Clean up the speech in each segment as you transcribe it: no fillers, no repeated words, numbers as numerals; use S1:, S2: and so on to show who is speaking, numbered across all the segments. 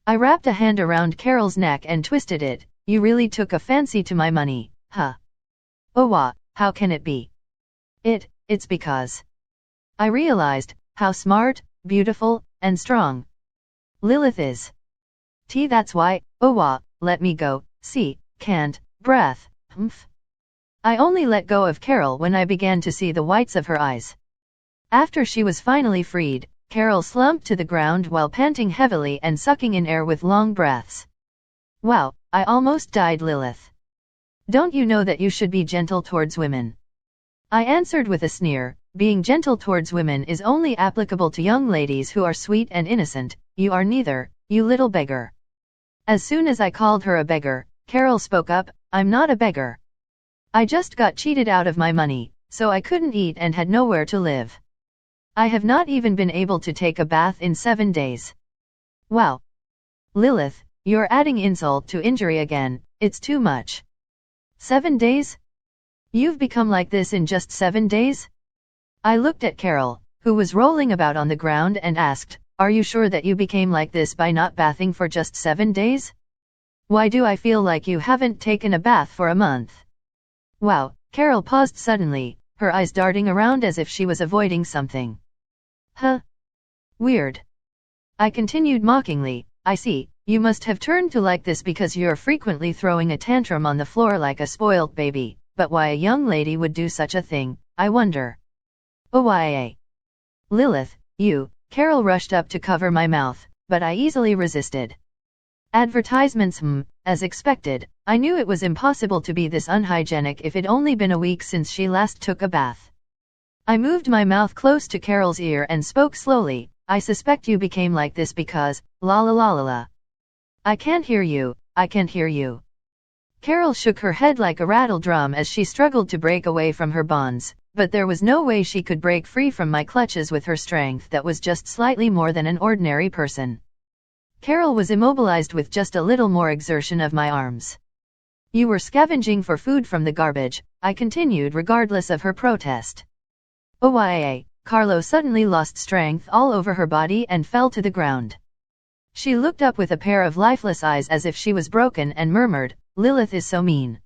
S1: I wrapped a hand around Carol's neck and twisted it. You really took a fancy to my money, huh? Oh, how can it be? It's because I realized how smart, beautiful, and strong Lilith is. That's why. Let me go. See, can't, breath, humph. I only let go of Carol when I began to see the whites of her eyes. After she was finally freed, Carol slumped to the ground while panting heavily and sucking in air with long breaths. Wow, I almost died, Lilith. Don't you know that you should be gentle towards women? I answered with a sneer. Being gentle towards women is only applicable to young ladies who are sweet and innocent. You are neither, you little beggar. As soon as I called her a beggar, Carol spoke up. I'm not a beggar. I just got cheated out of my money, so I couldn't eat and had nowhere to live. I have not even been able to take a bath in 7 days. Wow. Lilith, you're adding insult to injury again. It's too much. 7 days? You've become like this in just 7 days? I looked at Carol, who was rolling about on the ground, and asked, are you sure that you became like this by not bathing for just 7 days? Why do I feel like you haven't taken a bath for a month? Wow, Carol paused suddenly, her eyes darting around as if she was avoiding something. Huh? Weird. I continued mockingly, I see, you must have turned to like this because you're frequently throwing a tantrum on the floor like a spoilt baby, but why a young lady would do such a thing, I wonder. Oh, Lilith, you. Carol rushed up to cover my mouth, but I easily resisted. Advertisements, as expected. I knew it was impossible to be this unhygienic if it'd only been a week since she last took a bath. I moved my mouth close to Carol's ear and spoke slowly. I suspect you became like this because, la la la la la. I can't hear you, I can't hear you. Carol shook her head like a rattle drum as she struggled to break away from her bonds, but there was no way she could break free from my clutches with her strength that was just slightly more than an ordinary person. Carol was immobilized with just a little more exertion of my arms. You were scavenging for food from the garbage, I continued regardless of her protest. Oh, Carlo suddenly lost strength all over her body and fell to the ground. She looked up with a pair of lifeless eyes as if she was broken and murmured, Lilith is so mean.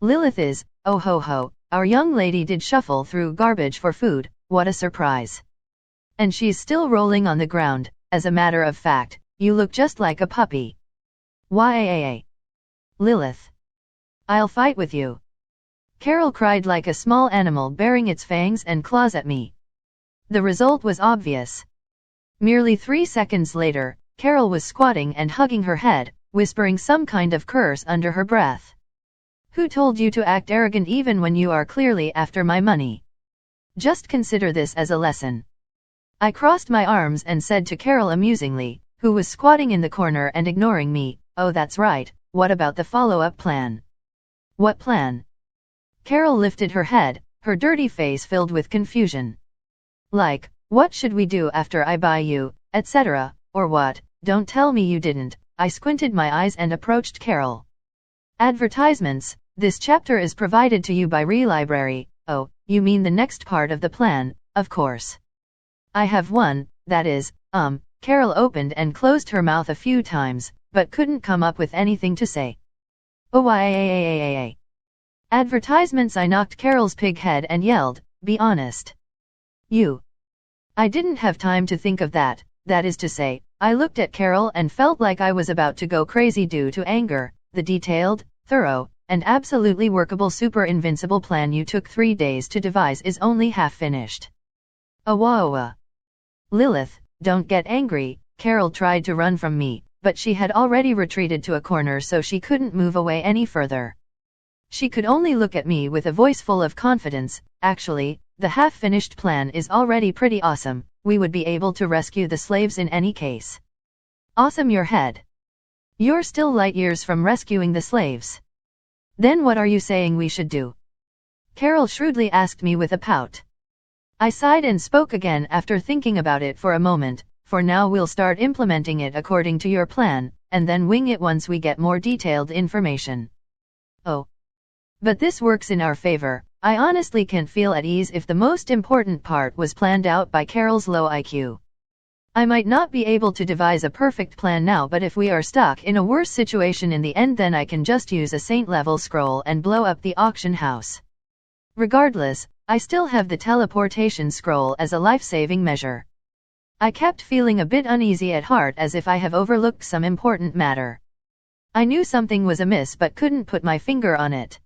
S1: Lilith is, oh ho ho, our young lady did shuffle through garbage for food, what a surprise. And she's still rolling on the ground. As a matter of fact, you look just like a puppy. Why, Lilith. I'll fight with you. Carol cried like a small animal baring its fangs and claws at me. The result was obvious. Merely 3 seconds later, Carol was squatting and hugging her head, whispering some kind of curse under her breath. Who told you to act arrogant even when you are clearly after my money? Just consider this as a lesson. I crossed my arms and said to Carol amusingly, who was squatting in the corner and ignoring me, oh that's right, what about the follow-up plan? What plan? Carol lifted her head, her dirty face filled with confusion. Like, what should we do after I buy you, etc., or what? Don't tell me you didn't. I squinted my eyes and approached Carol. Advertisements. This chapter is provided to you by Relibrary. Oh, you mean the next part of the plan, of course. I have one, that is, Carol opened and closed her mouth a few times, but couldn't come up with anything to say. Oh, Advertisements. I knocked Carol's pig head and yelled, be honest. You. I didn't have time to think of that, that is to say, I looked at Carol and felt like I was about to go crazy due to anger. The detailed, thorough, and absolutely workable super invincible plan you took 3 days to devise is only half finished. Awa. Lilith, don't get angry. Carol tried to run from me, but she had already retreated to a corner so she couldn't move away any further. She could only look at me with a voice full of confidence. Actually, the half-finished plan is already pretty awesome. We would be able to rescue the slaves in any case. Awesome your head. You're still light years from rescuing the slaves. Then what are you saying we should do? Carol shrewdly asked me with a pout. I sighed and spoke again after thinking about it for a moment. For now we'll start implementing it according to your plan, and then wing it once we get more detailed information. Oh. But this works in our favor. I honestly can't feel at ease if the most important part was planned out by Carol's low IQ. I might not be able to devise a perfect plan now, but if we are stuck in a worse situation in the end, then I can just use a saint-level scroll and blow up the auction house. Regardless, I still have the teleportation scroll as a life-saving measure. I kept feeling a bit uneasy at heart, as if I have overlooked some important matter. I knew something was amiss but couldn't put my finger on it.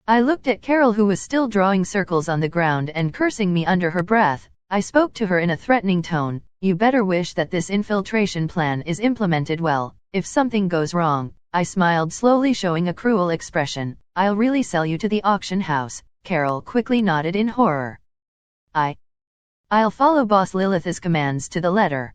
S1: I looked at Carol, who was still drawing circles on the ground and cursing me under her breath. I spoke to her in a threatening tone. You better wish that this infiltration plan is implemented well. If something goes wrong, I smiled slowly, showing a cruel expression. I'll really sell you to the auction house. Carol quickly nodded in horror. I'll follow Boss Lilith's commands to the letter.